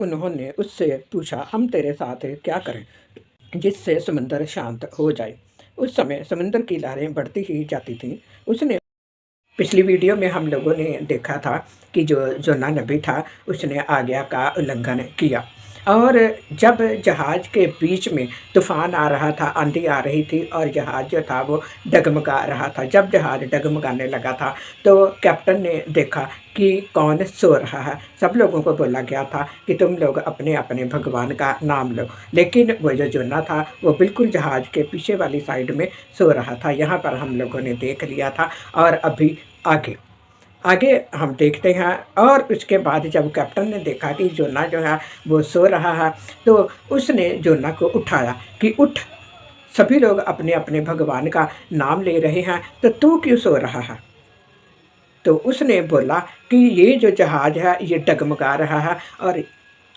उन्होंने उससे पूछा, हम तेरे साथ क्या करें जिससे समंदर शांत हो जाए। उस समय समंदर की लहरें बढ़ती ही जाती थीं। उसने पिछली वीडियो में हम लोगों ने देखा था कि जो जोना नबी था उसने आज्ञा का उल्लंघन किया, और जब जहाज़ के बीच में तूफ़ान आ रहा था, आंधी आ रही थी और जहाज़ जो था वो डगमगा रहा था। जब जहाज़ डगमगाने लगा था तो कैप्टन ने देखा कि कौन सो रहा है। सब लोगों को बोला गया था कि तुम लोग अपने अपने भगवान का नाम लो, लेकिन वो जो जोना था वो बिल्कुल जहाज़ के पीछे वाली साइड में सो रहा था। यहाँ पर हम लोगों ने देख लिया था। और अभी आगे आगे हम देखते हैं, और उसके बाद जब कैप्टन ने देखा कि जोना जो है वो सो रहा है, तो उसने जोना को उठाया कि उठ, सभी लोग अपने अपने भगवान का नाम ले रहे हैं, तो तू क्यों सो रहा है। तो उसने बोला कि ये जो जहाज़ है ये डगमगा रहा है, और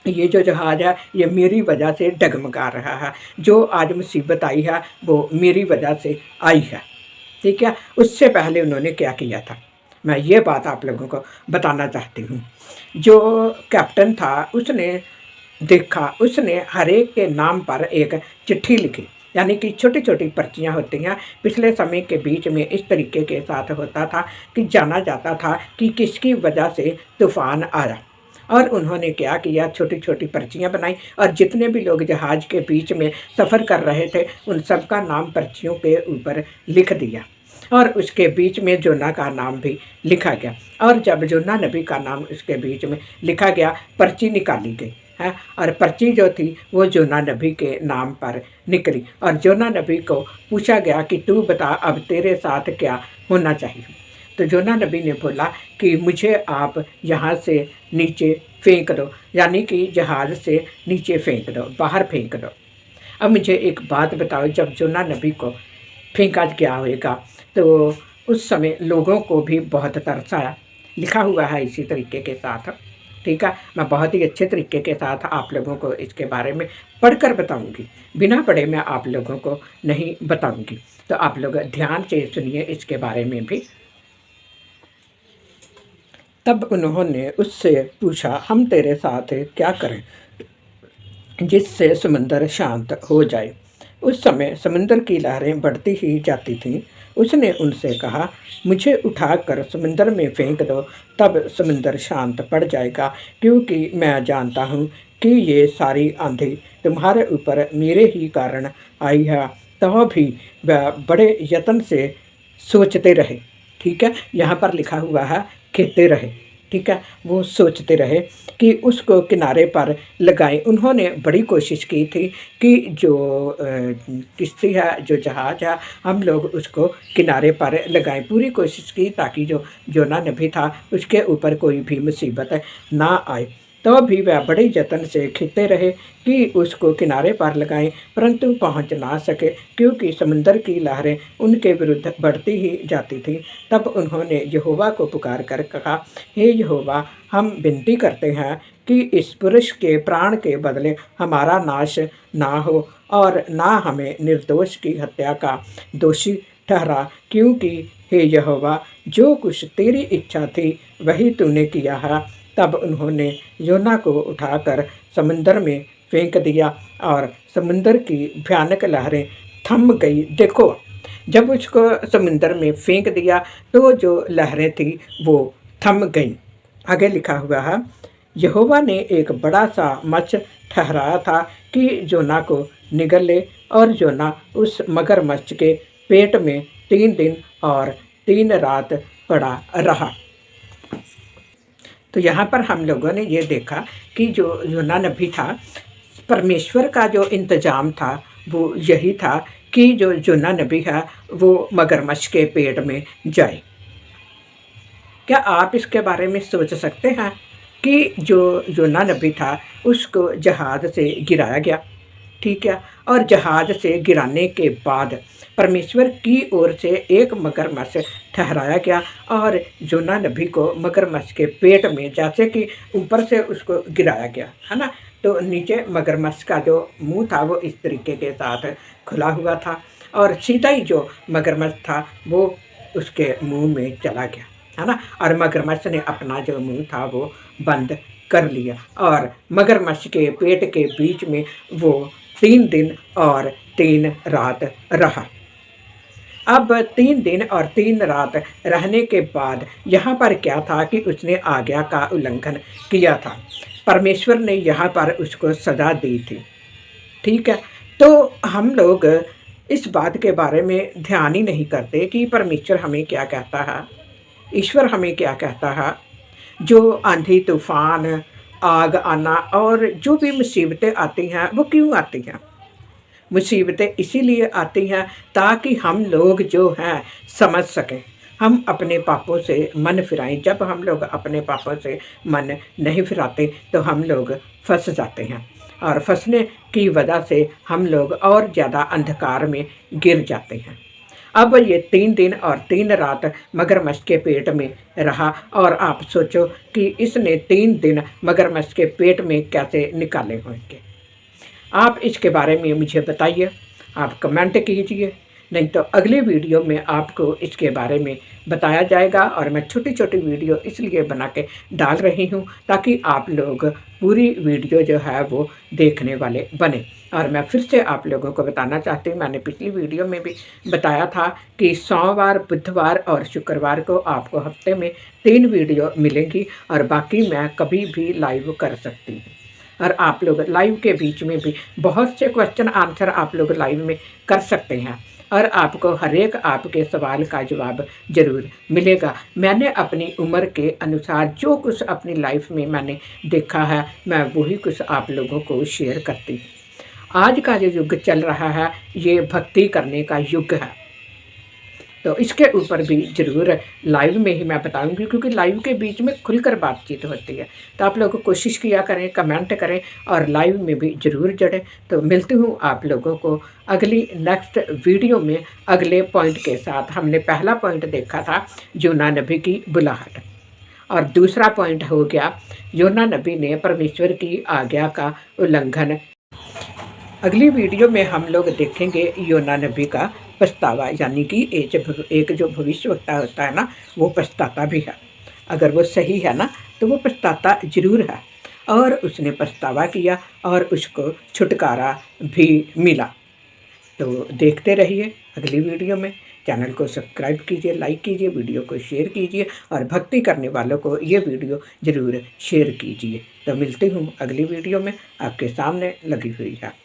ये जो जहाज़ है ये मेरी वजह से डगमगा रहा है। जो आज मुसीबत आई है वो मेरी वजह से आई है। ठीक है, उससे पहले उन्होंने क्या किया था, मैं ये बात आप लोगों को बताना चाहती हूँ। जो कैप्टन था उसने देखा, उसने हर एक के नाम पर एक चिट्ठी लिखी, यानी कि छोटी-छोटी पर्चियाँ होती हैं। पिछले समय के बीच में इस तरीके के साथ होता था कि जाना जाता था कि किसकी वजह से तूफ़ान आया, और उन्होंने क्या किया, छोटी-छोटी पर्चियाँ बनाई और जितने भी लोग जहाज़ के बीच में सफ़र कर रहे थे उन सब का नाम पर्चियों के ऊपर लिख दिया, और उसके बीच में जोना का नाम भी लिखा गया। और जब जोना नबी का नाम उसके बीच में लिखा गया, पर्ची निकाली गई है, और पर्ची जो थी वो जोना नबी के नाम पर निकली, और जोना नबी को पूछा गया कि तू बता अब तेरे साथ क्या होना चाहिए। तो जोना नबी ने बोला कि मुझे आप यहाँ से नीचे फेंक दो, यानी कि जहाज़ से नीचे फेंक दो, बाहर फेंक दो। अब मुझे एक बात बताओ, जब जोना नबी को फेंका गया होगा तो उस समय लोगों को भी बहुत तरस आया। लिखा हुआ है इसी तरीके के साथ, ठीक है। मैं बहुत ही अच्छे तरीके के साथ आप लोगों को इसके बारे में पढ़कर बताऊंगी, बिना पढ़े मैं आप लोगों को नहीं बताऊंगी। तो आप लोग ध्यान से सुनिए इसके बारे में भी। तब उन्होंने उससे पूछा, हम तेरे साथ क्या करें जिससे समंदर शांत हो जाए। उस समय समंदर की लहरें बढ़ती ही जाती थीं। उसने उनसे कहा, मुझे उठाकर समंदर में फेंक दो, तब समंदर शांत पड़ जाएगा, क्योंकि मैं जानता हूँ कि ये सारी आंधी तुम्हारे ऊपर मेरे ही कारण आई है। तो भी वह बड़े यत्न से सोचते रहे, ठीक है। यहाँ पर लिखा हुआ है कहते रहे, ठीक है। वो सोचते रहे कि उसको किनारे पर लगाएं। उन्होंने बड़ी कोशिश की थी कि जो किश्ती है, जो जहाज़ है, हम लोग उसको किनारे पर लगाएं। पूरी कोशिश की ताकि जो जोना नबी था उसके ऊपर कोई भी मुसीबत ना आए। तो भी वह बड़े यत्न से खींचते रहे कि उसको किनारे पर लगाएं, परंतु पहुंच ना सके, क्योंकि समुंदर की लहरें उनके विरुद्ध बढ़ती ही जाती थी। तब उन्होंने यहोवा को पुकार कर कहा, हे यहोवा, हम विनती करते हैं कि इस पुरुष के प्राण के बदले हमारा नाश ना हो, और ना हमें निर्दोष की हत्या का दोषी ठहरा, क्योंकि हे यहोवा, जो कुछ तेरी इच्छा थी वही तूने किया है। तब उन्होंने योना को उठाकर समुंदर में फेंक दिया, और समुंदर की भयानक लहरें थम गई। देखो, जब उसको समुंदर में फेंक दिया तो जो लहरें थी वो थम गईं। आगे लिखा हुआ है, यहोवा ने एक बड़ा सा मच्छ ठहराया था कि जोना को निगल ले, और जोना उस मगरमच्छ के पेट में 3 दिन और 3 रात पड़ा रहा। तो यहाँ पर हम लोगों ने ये देखा कि जो योना नबी था, परमेश्वर का जो इंतज़ाम था वो यही था कि जो योना नबी है वो मगरमच्छ के पेट में जाए। क्या आप इसके बारे में सोच सकते हैं कि जो योना नबी था उसको जहाज़ से गिराया गया, ठीक है, और जहाज़ से गिराने के बाद परमेश्वर की ओर से एक मगरमच्छ ठहराया गया, और योना नबी को मगरमच्छ के पेट में, जैसे कि ऊपर से उसको गिराया गया है ना, तो नीचे मगरमच्छ का जो मुंह था वो इस तरीके के साथ खुला हुआ था, और सीधा ही जो मगरमच्छ था वो उसके मुंह में चला गया, है ना, और मगरमच्छ ने अपना जो मुंह था वो बंद कर लिया और मगरमच्छ के पेट के बीच में वो 3 दिन और 3 रात रहा। अब 3 दिन और 3 रात रहने के बाद यहाँ पर क्या था कि उसने आज्ञा का उल्लंघन किया था। परमेश्वर ने यहाँ पर उसको सज़ा दी थी। ठीक है, तो हम लोग इस बात के बारे में ध्यान ही नहीं करते कि परमेश्वर हमें क्या कहता है, ईश्वर हमें क्या कहता है। जो आंधी तूफान, आग आना और जो भी मुसीबतें आती हैं वो क्यों आती हैं? मुसीबतें इसीलिए आती हैं ताकि हम लोग जो हैं समझ सकें, हम अपने पापों से मन फिराएं। जब हम लोग अपने पापों से मन नहीं फिराते तो हम लोग फंस जाते हैं और फंसने की वजह से हम लोग और ज़्यादा अंधकार में गिर जाते हैं। अब ये 3 दिन और 3 रात मगरमच्छ के पेट में रहा और आप सोचो कि इसने 3 दिन मगरमच्छ के पेट में कैसे निकाले होंगे। आप इसके बारे में मुझे बताइए, आप कमेंट कीजिए, नहीं तो अगली वीडियो में आपको इसके बारे में बताया जाएगा। और मैं छोटी छोटी वीडियो इसलिए बना के डाल रही हूँ ताकि आप लोग पूरी वीडियो जो है वो देखने वाले बने। और मैं फिर से आप लोगों को बताना चाहती हूँ, मैंने पिछली वीडियो में भी बताया था कि सोमवार, बुधवार और शुक्रवार को आपको हफ्ते में 3 वीडियो मिलेंगी और बाकी मैं कभी भी लाइव कर सकती हूँ। और आप लोग लाइव के बीच में भी बहुत से क्वेश्चन आंसर आप लोग लाइव में कर सकते हैं और आपको हर एक आपके सवाल का जवाब ज़रूर मिलेगा। मैंने अपनी उम्र के अनुसार जो कुछ अपनी लाइफ में मैंने देखा है, मैं वही कुछ आप लोगों को शेयर करती हूँ। आज का जो युग चल रहा है ये भक्ति करने का युग है, तो इसके ऊपर भी ज़रूर लाइव में ही मैं बताऊंगी, क्योंकि लाइव के बीच में खुलकर बातचीत होती है। तो आप लोग कोशिश किया करें, कमेंट करें और लाइव में भी ज़रूर जुड़ें। तो मिलती हूँ आप लोगों को अगली नेक्स्ट वीडियो में अगले पॉइंट के साथ। हमने पहला पॉइंट देखा था योना नबी की बुलाहट और दूसरा पॉइंट हो गया योना नबी ने परमेश्वर की आज्ञा का उल्लंघन। अगली वीडियो में हम लोग देखेंगे योना नबी का पछतावा, यानी कि एक जो भविष्यवक्ता होता है ना, वो पछताता भी है। अगर वो सही है ना तो वो पछताता जरूर है। और उसने पछतावा किया और उसको छुटकारा भी मिला। तो देखते रहिए अगली वीडियो में। चैनल को सब्सक्राइब कीजिए, लाइक कीजिए, वीडियो को शेयर कीजिए और भक्ति करने वालों को ये वीडियो ज़रूर शेयर कीजिए। तो मिलती हूँ अगली वीडियो में, आपके सामने लगी हुई है।